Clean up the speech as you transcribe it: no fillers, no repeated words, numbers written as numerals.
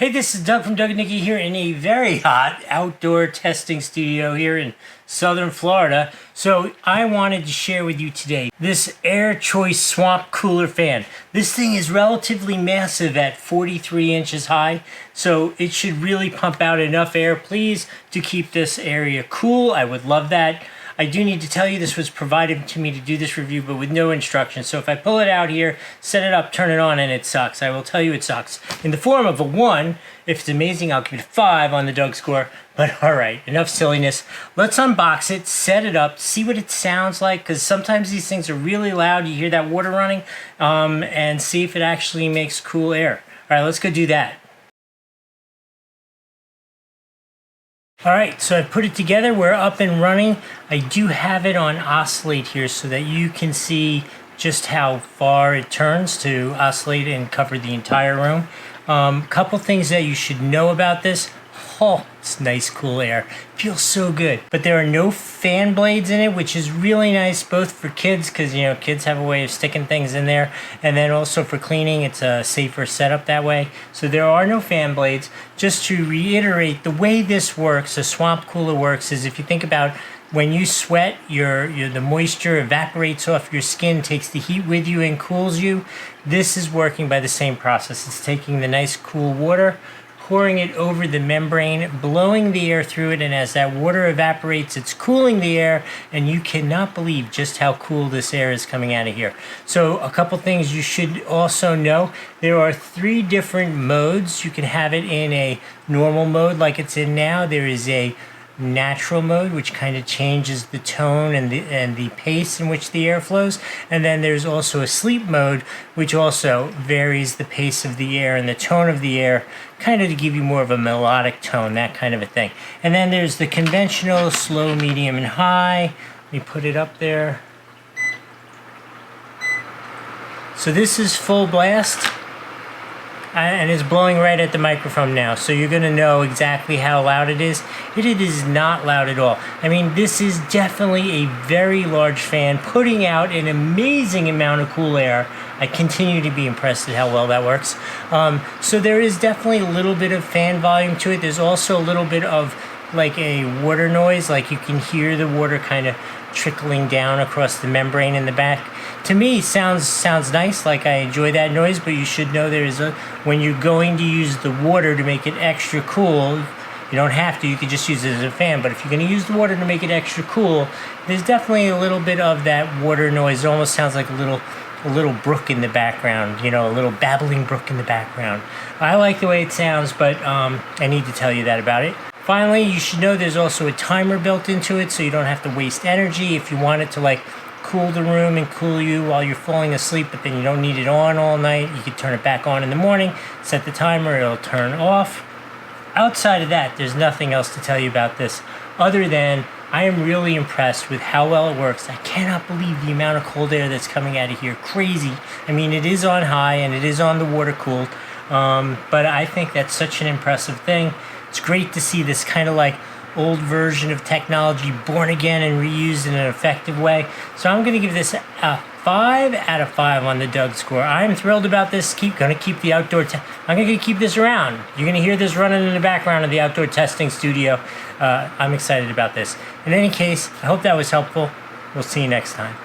Hey, this is Doug from Doug and Nikki here in a very hot outdoor testing studio here in southern Florida. So I wanted to share with you today this Air Choice Swamp Cooler fan. This thing is relatively massive at 43 inches high, so it should really pump out enough air, please, to keep this area cool. I would love that. I do need to tell you this was provided to me to do this review, but with no instructions. So if I pull it out here, set it up, turn it on, and it sucks, I will tell you it sucks. In the form of a 1, if it's amazing, I'll give it a 5 on the Doug score. But all right, enough silliness. Let's unbox it, set it up, see what it sounds like, because sometimes these things are really loud. You hear that water running, and see if it actually makes cool air. All right, let's go do that. All right, so I put it together, we're up and running. I do have it on oscillate here so that you can see just how far it turns to oscillate and cover the entire room. Couple things that you should know about this. Oh, it's nice cool air. Feels so good. But there are no fan blades in it, which is really nice both for kids, because you know kids have a way of sticking things in there, and then also for cleaning, it's a safer setup that way. So there are no fan blades. Just to reiterate, the way this works, the swamp cooler works, is if you think about when you sweat, the moisture evaporates off your skin, takes the heat with you and cools you. This is working by the same process. It's taking the nice cool water, pouring it over the membrane, blowing the air through it, and as that water evaporates, it's cooling the air, and you cannot believe just how cool this air is coming out of here. So a couple things you should also know. There are 3 different modes. You can have it in a normal mode like it's in now. There is a natural mode, which kind of changes the tone and the pace in which the air flows, and then there's also a sleep mode, which also varies the pace of the air and the tone of the air, kind of to give you more of a melodic tone, that kind of a thing. And then there's the conventional slow, medium, and high. Let me put it up there. So this is full blast, and it's blowing right at the microphone now, so you're going to know exactly how loud it is. It is not loud at all. I mean, this is definitely a very large fan, putting out an amazing amount of cool air. I continue to be impressed at how well that works. So there is definitely a little bit of fan volume to it. There's also a little bit of like a water noise, like you can hear the water kind of trickling down across the membrane in the back. To me, sounds nice, like I enjoy that noise, but you should know when you're going to use the water to make it extra cool, you don't have to, you could just use it as a fan, but if you're going to use the water to make it extra cool, there's definitely a little bit of that water noise. It almost sounds like a little brook in the background, you know, a little babbling brook in the background. I like the way it sounds, but I need to tell you that about it. Finally, you should know there's also a timer built into it, so you don't have to waste energy. If you want it to like cool the room and cool you while you're falling asleep, but then you don't need it on all night, you can turn it back on in the morning, set the timer, it'll turn off. Outside of that, there's nothing else to tell you about this, other than I am really impressed with how well it works. I cannot believe the amount of cold air that's coming out of here. Crazy. I mean, it is on high and it is on the water cooled, but I think that's such an impressive thing. It's great to see this kind of like old version of technology born again and reused in an effective way. So I'm going to give this a 5 out of 5 on the Doug score. I'm thrilled about this. Going to keep the outdoor. I'm going to keep this around. You're going to hear this running in the background of the outdoor testing studio. I'm excited about this. In any case, I hope that was helpful. We'll see you next time.